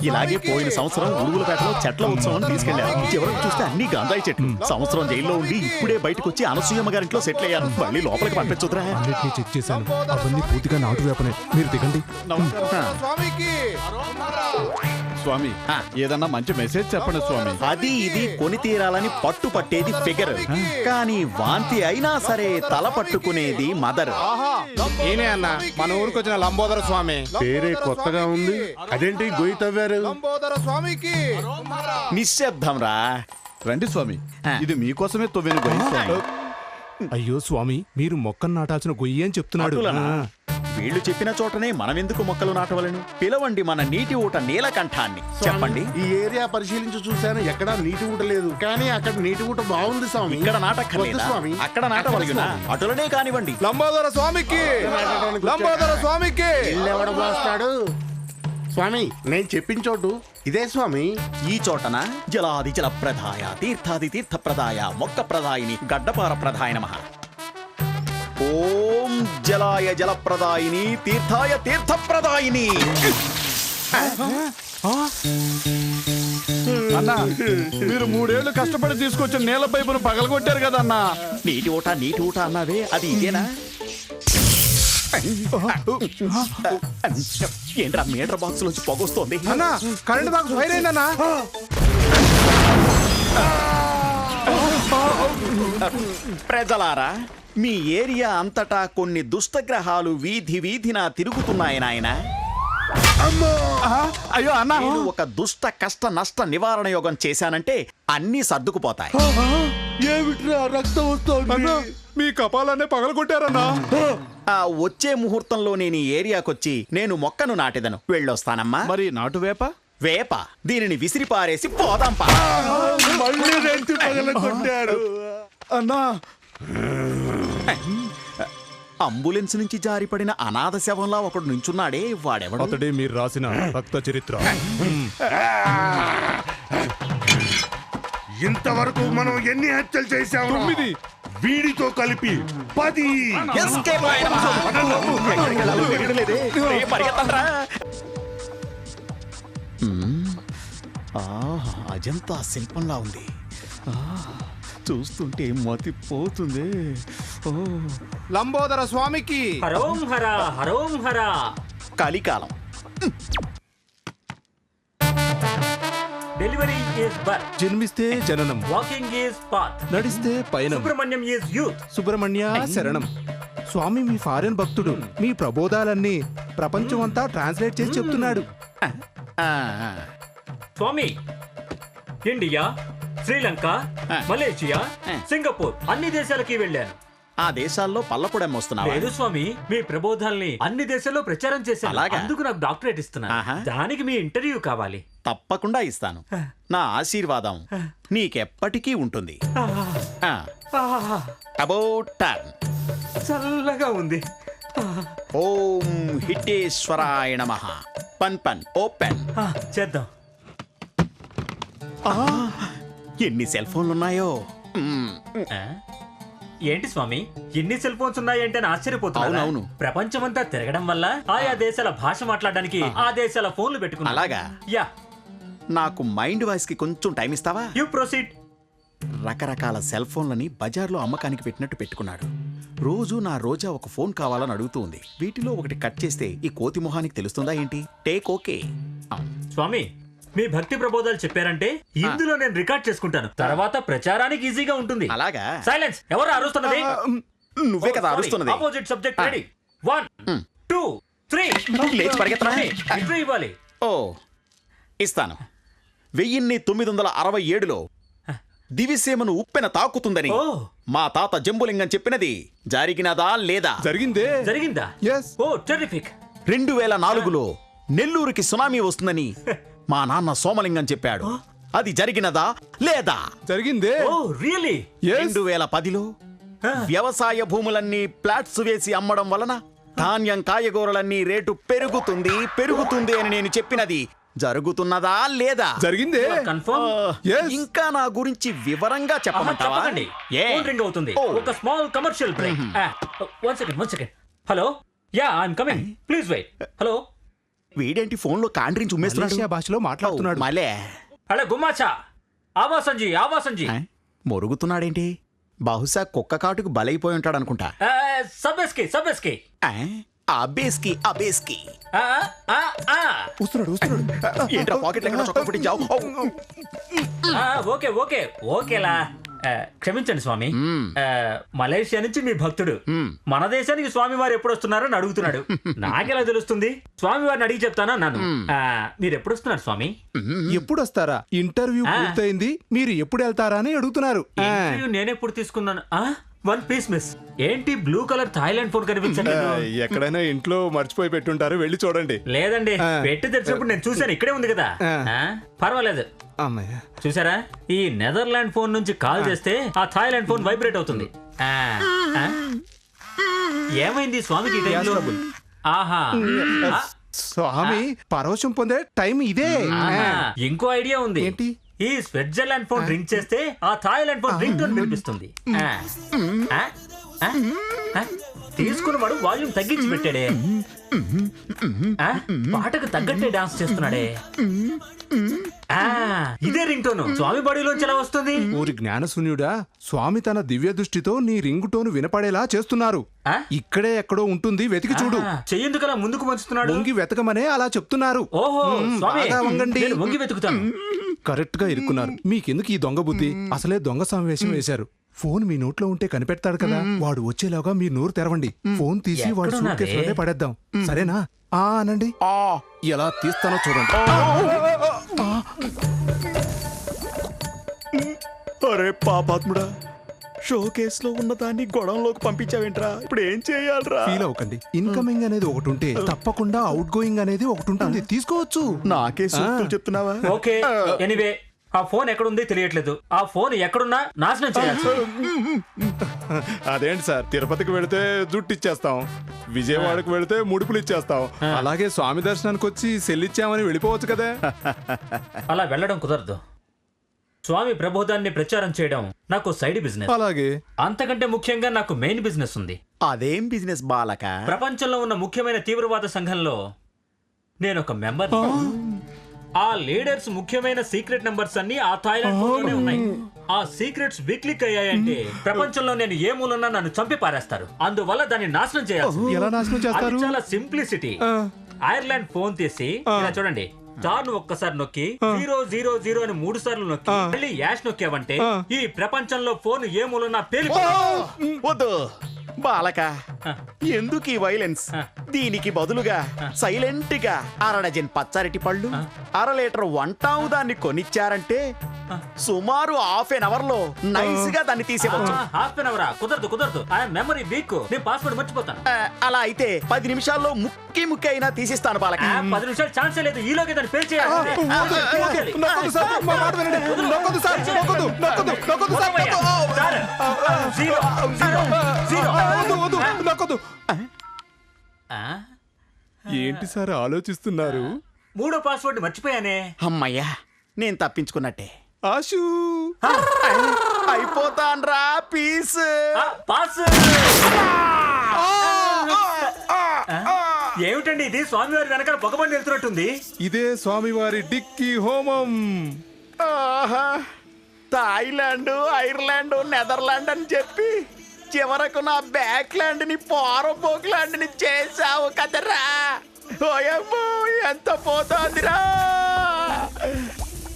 ఇలాగే పోయిన సంవత్సరం ఉడుగులపేటలో చెట్ల ఉత్సవం తీసుకెళ్లారు. చివరికి చూస్తే అన్ని గంధాయి చెట్లు. సంవత్సరం జైల్లో ఉండి ఇప్పుడే బయటకు వచ్చి అనసూయమ్మ గారింట్లో సెటిల్ అయ్యాను. మళ్ళీ లోపలికి పంపించుద్రా. అన్నిటినీ చెక్ చేశాను, అవన్నీ పూర్తిగా నాటు వేపనే. మీరు దిగండి. స్వామి ఏదన్నా మంచి మెసేజ్ చెప్పండి స్వామి. అది ఇది కొని తీరాలని పట్టు పట్టేది ఫిగర్, కానీ వాంతి అయినా సరే తల పట్టుకునేది మదర్. ఈయనే అన్న మన ఊరికి వచ్చిన లంబోదర స్వామి. పేరే కొత్తగా ఉంది, అదేంటి గొయ్యి తవ్వారు? లంబోదర స్వామికి నిశ్శబ్దం రా. రండి స్వామి, ఇది మీకోసమే తవ్విన గొయ్యి స్వామి. అయ్యో స్వామి, మీరు మొక్కను నాటాల్సిన గొయ్యి అని చెప్తున్నాడు. అటులనా? వీళ్ళు చెప్పిన చోటనే మనం ఎందుకు మొక్కలు నాటవలను? పిలవండి మన నీటి ఊట నీలకంఠాన్ని. చెప్పండి. ఈ ఏరియా పరిశీలించి చూశాను, ఎక్కడా నీటి ఊట లేదు, కానీ అక్కడ నీటి ఊట బాగుంది స్వామి. ఇక్కడ నాటక్కర్లేదా? స్వామి అక్కడ నాటవలయునా? అటులనే కానివ్వండి. లంబోదర స్వామికి లంబోదర స్వామికి ఎవడ పోస్తాడు? స్వామి నేను చెప్పిన చోటు ఇదే స్వామి. ఈ చోటన జలాది జలప్రదాయ తీర్థాది తీర్థప్రదాయ మొక్క ప్రదాయిని గడ్డపార ప్రదాయ నమః. ఓం జలాయ జలప్రదాయిని తీర్థాయ తీర్థప్రదాయిని. అన్నా, మీరు 3 ఏళ్లు కష్టపడి తీసుకొచ్చిన నీళ్ల పైపును పగలగొట్టారు కదా అన్నా. నీటి ఊట అన్నావే, అది ఇదేనా? ఏంట్రా మీటర్ బాక్స్ నుంచి పొగొస్తోంది? అన్న కరెంట్ బాక్స్ ఫైర్ అయిందన్నా. ప్రజలారా, మీ ఏరియా అంతటా కొన్ని దుష్టగ్రహాలు వీధి వీధిన తిరుగుతున్నాయి నాయనా. అయ్యో అన్నా, నేను ఒక దుష్ట కష్ట నష్ట నివారణ యోగం చేశానంటే అన్నీ సర్దుకుపోతాయి. ఏమిట్రా రక్తం వస్తుంది? మీ కపాలనే పగలగొట్టారన్నా. ఆ వచ్చే ముహూర్తంలో నేను ఈ ఏరియాకొచ్చి నేను మొక్కను నాటెదను. వెళ్ళొస్తానమ్మా. మరి నాటు వేప? వేప దీనిని విసిరిపారేసి పోదాం పా. మళ్ళీ రెంటి పగలగొట్టాడు. అన్నా, అంబులెన్స్ నుంచి జారిపడిన అనాథ శవంలా ఒకడు నుంచున్నాడే, వాడెవడు? అతడే మీరు రాసిన రక్త చరిత్ర. ఇంతవరకు మనం ఎన్ని హత్యలు చేశాము? 9. వీడితో కలిపి 10. Escape అయ్యడం. రే, పరిగెత్తండ్రా. అజంతా శిల్పంలా ఉంది. చూస్తుంటే మతిపోతుంది. లంబోదర స్వామికి హరోం హర హరోం హర. కలికాలం. డెలివరీ ఈజ్ బర్త్, జన్మిస్తే జననం, వాకింగ్ ఈజ్ పాత్, నడిస్తే పయనం. Subrahmanyam is youth. సుబ్రహ్మణ్య శరణం. స్వామి మీ ఫారెన్ భక్తుడు, మీ ప్రబోధాలన్నీ ప్రపంచం అంతా ట్రాన్స్లేట్ చేసి చెప్తున్నాడు. స్వామి, ఇండియా, శ్రీలంక, మలేషియా, సింగపూర్ అన్ని దేశాలకి వెళ్ళాను. ఆ దేశాల్లో పల్లపుడెమ్మ వస్తున్నావా? లేదు స్వామి, మీ ప్రబోధాల్ని అన్ని దేశాల్లో ప్రచారం చేశాను. అలాగా? అందుకు నాకు డాక్టరేట్ ఇస్తున్నాను. ఆహా. దానికి మీ ఇంటర్వ్యూ కావాలి. తప్పకుండా ఇస్తాను. నా ఆశీర్వాదం నీకెప్పటికీ ఉంటుంది. About turn. చల్లగా ఉంది. ఓం హిట్టేశ్వరాయ నమః. పన్ ఓపెన్. చేద్దాం. ఎన్ని సెల్ ఫోన్లున్నాయో. ఏంటి స్వామి, ఎన్ని సెల్ ఫోన్స్ ఉన్నాయంటే ఆశ్చర్యపోతున్నాను. అవునవును. ప్రపంచమంతా తిరగడం వల్ల ఆయా దేశాల భాష మాట్లాడడానికి ఆ దేశాల ఫోన్లు పెట్టుకున్నా. అలాగా? యా. నాకు మైండ్ వాయిస్ కి కొంచెం టైం ఇస్తావా? You proceed. రకరకాల సెల్ ఫోన్లని బజార్లో అమ్మకానికి పెట్టినట్టు పెట్టుకున్నాడు. రోజు నా రోజా ఒక ఫోన్ కావాలని అడుగుతూ ఉంది. వీటిలో ఒకటి కట్ చేస్తే ఈ కోతి మొహానికి తెలుస్తుందా ఏంటి? Take okay. స్వామి, మీ భక్తి ప్రబోధాలు చెప్పారంటే ఇందులో నేను రికార్డ్ చేసుకుంటాను. తర్వాత ప్రచారానికి ఈజీగా ఉంటుంది. అలాగా? సైలెన్స్. ఎవరు అరుస్తున్నది? నువ్వే కదా అరుస్తున్నది. Opposite subject ready. 1 2 3. లేచి పరిగెత్తరా? ఇంటర్వ్యూ ఇవ్వాలి. ఓ ఇస్తాను. 1967లో దివిసీమను ఉప్పెన తాకుతుందని మా తాత జంబులింగం చెప్పినది జరిగినదా లేదా? జరిగిందే. జరిగిందా? ఎస్. ఓ టెర్రిఫిక్. 2004లో నెల్లూరుకి సునామీ వస్తుందని మా నాన్న సోమలింగం చెప్పాడు. అది జరిగినదా లేదా? జరిగిందే. ఓ రియల్లీ? 2010లో వ్యవసాయ భూములన్నీ ప్లాట్స్ వేసి అమ్మడం వలన ధాన్యం కాయగూరలన్నీ రేటు పెరుగుతుంది అని నేను చెప్పినది జరుగుతున్నదా లేదా? జరిగిందే. కన్ఫర్మ్. ఇంకా నా గురించి వివరంగా చెప్పమంటావా? తప్పకండి. ఫోన్ రింగ్ అవుతుంది. ఒక small commercial break. 1 second. Hello. Yeah, I am coming. Please wait. Hello. వీడేంటి ఫోన్ లో కాండ్రించి ఉమ్మేస్తున్నాడు మలేషియా భాషలో మాట్లాడుతున్నాడు. మలే హలో గుమ్మాచా ఆవాసంజీ ఆవాసంజీ మొరుగుతున్నాడేంటి? బహుశా కుక్క కాటుకు బలైపోయి ఉంటాడు అనుకుంటా. సబెస్కి సబెస్కి అబేస్కి అబేస్కి వస్తున్నాడు వస్తున్నాడు. ఏంట్రా పాకెట్ ఎక్కడ చొక్కా పుట్టించావు? ఓకే ఓకే ఓకేలా క్షమించండి స్వామి. మలేషియా నుంచి మీ భక్తుడు మన దేశానికి స్వామి వారు ఎప్పుడు వస్తున్నారని అడుగుతున్నాడు. నాకెలా తెలుస్తుంది? స్వామి వారిని అడిగి చెప్తానా నన్ను. మీరు ఎప్పుడు వస్తున్నారు స్వామి? ఎప్పుడు వస్తారా? ఇంటర్వ్యూ పూర్తయింది, మీరు ఎప్పుడు వెళ్తారా అని అడుగుతున్నారు. ఇంటర్వ్యూ నేనెప్పుడు తీసుకున్నాను? One piece miss. ఏంటి బ్లూ కలర్ థాయిలాండ్ ఫోన్ కనిపించట్లేదు? ఎక్కడైనా ఇంట్లో మర్చిపోయి పెట్టుంటారు, వెళ్ళి చూడండి. లేదండి, పెట్టి తెరిచినప్పుడు నేను చూశాను, ఇక్కడే ఉంది కదా. పర్వాలేదు. అమ్మయ్య, చూసారా, ఈ నెదర్లాండ్ ఫోన్ నుంచి కాల్ చేస్తే ఆ థాయిలాండ్ ఫోన్ వైబ్రేట్ అవుతుంది. ఏమైంది స్వామికి ఈ టైంలో? ఆహా, స్వామి పరవశం పొందే టైం ఇదే. ఇంకో ఐడియా ఉంది. ఏంటి? ఈ స్విట్జర్లాండ్ ఫోన్ రింగ్ చేస్తే ఆ థాయిలాండ్ ఫోన్ రింగ్ టోన్ వినిపిస్తుంది. తీసుకున్నవాడు వాల్యూమ్ తగ్గించి పెట్టాడే. పాటకు తగ్గట్టే డాన్స్ చేస్తున్నాడే. ఇదే రింగ్ టోన్ స్వామి బాడీలోంచి ఎలా వస్తుంది? ఊరి జ్ఞానశూన్యుడా, స్వామి తన దివ్య దృష్టితో నీ రింగ్ టోన్ వినపడేలా చేస్తున్నారు. ఇక్కడే ఎక్కడో ఉంటుంది, వెతికి చూడు. చెయ్యేందుకలా ముందుకు మంచుతున్నాడు? వంగి వెతకమనే అలా చెప్తున్నారు. ఓహో స్వామి, బాగా వంగండి. నేను వంగి వెతుకుతాను. కరెక్ట్ గా ఇరుక్కున్నారు. మీకెందుకు ఈ దొంగ బుద్ధి? అసలే దొంగ సమావేశం వేశారు. ఫోన్ మీ నోట్లో ఉంటే కనిపెడతాడు కదా, వాడు వచ్చేలాగా మీ నోరు తెరవండి. ఫోన్ తీసి వాడు సూట్ కేసులోనే పడేద్దాం, సరేనా? అనండి. ఎలా తీస్తానో చూడండి. అరే పాపాత్ముడా, షో కేసులో ఉన్న దాన్ని గొడవలోకి పంపించావేంట్రా? ఇప్పుడు ఏం చేయాలరా? ఫీల్ అవ్వకండి. ఇన్కమింగ్ అనేది ఒకటి ఉంటే తప్పకుండా అవుట్ గోయింగ్ అనేది ఒకటి ఉంటుంది, తీసుకోవచ్చు. నాకే సూక్తులు చెప్తున్నావా? ఓకే, ఎనీవే ఆ ఫోన్ ఎక్కడుంది తెలియట్లేదు. ఆ ఫోన్ ఎక్కడున్నా నాశనం చేయాలి. అదేంటి సార్, తిరుపతికి వెళితే జుట్టు ఇచ్చేస్తాం, విజయవాడకు వెళితే ముడుపులు ఇచ్చేస్తాం, అలాగే స్వామి దర్శనానికి వచ్చి సెల్లిచ్చామని వెళ్ళిపోవచ్చు కదా. అలా వెళ్ళడం కుదరదు. స్వామి ప్రబోధాన్ని ప్రచారం చేయడం నాకు సైడ్ బిజినెస్. అలాగే అంతకంటే ముఖ్యంగా నాకు మెయిన్ బిజినెస్ ఉంది. అదేం బిజినెస్ బాలక? ప్రపంచంలో ఉన్న ముఖ్యమైన తీవ్రవాద సంఘంలో నేను ఒక మెంబర్. ఆ లీడర్స్ ముఖ్యమైన సీక్రెట్ నంబర్స్ అన్ని ఆ థాయిలాండ్ ఫోన్లోనే ఉన్నాయి. ఆ సీక్రెట్స్ వీక్లీక్ అయ్యాయంటే ప్రపంచంలో నేను ఏ మూలన్నా నన్ను చంపి పారేస్తారు. అందువల్ల దాన్ని నాశనం చేయాలి. ఎలా నాశనం చేస్తారు? అది చాలా సింప్లిసిటీ. ఐర్లాండ్ ఫోన్ తీసి ఇలా చూడండి, స్టార్ ను ఒక్కసారి నొక్కి 000 అని 3 సార్లు నొక్కి మళ్ళీ యాష్ నొక్కావంటే ఈ ప్రపంచంలో ఫోన్ ఏ మూలన్నా పేలిపోతుంది. వద్దు బాలక, ఎందుకు ఈ వైలెన్స్? దీనికి బదులుగా సైలెంట్ గా 1/2 డజన్ పచ్చరటి పళ్ళు, 1/2 లీటర్ వంటావు దాన్ని కొనిచ్చారంటే సుమారు ½ an hour లో నైస్ గా దాన్ని తీసేవచ్చు. హాఫ్ అన్ అవరా? కుదరదు. ఆ మెమరీ వీక్, నేను పాస్వర్డ్ మర్చిపోతాను. అలా అయితే 10 నిమిషాల్లో ముక్కి అయినా తీసిస్తాను బాలక. 10 నిమిషాలు ఛాన్సే లేదు. ఈలోకి దాన్ని ఫెయిల్ చేయాలి. నొక్కొద్దు సార్, మా మాట వినండి. నొక్కొద్దు సార్, నొక్కొద్దు సార్. వద్దు, నొక్కొద్దు. ఏంటి సార్ ఆలోచిస్తున్నారు? 3వ పాస్వర్డ్ మర్చిపోయానే. అమ్మయ్యా, నేను తప్పించుకున్నట్టే. ఆశు అయిపోతాన్రా పీస్. పాస్. ఏమిటండి ఇది? స్వామివారి వెనకాల పొగబండి వెళ్తున్నట్టుంది. ఇదే స్వామివారి డిక్కీ హోమం. ఆహా, థాయిలాండ్, ఐర్లాండ్, నెదర్లాండ్ అని చెప్పి చివరకు నా బ్యాక్ ల్యాండ్ ని పోరపోక్ ల్యాండ్ ని చేసావు కదరా. ఓయమ్మో, ఎంత పోతోందిరా.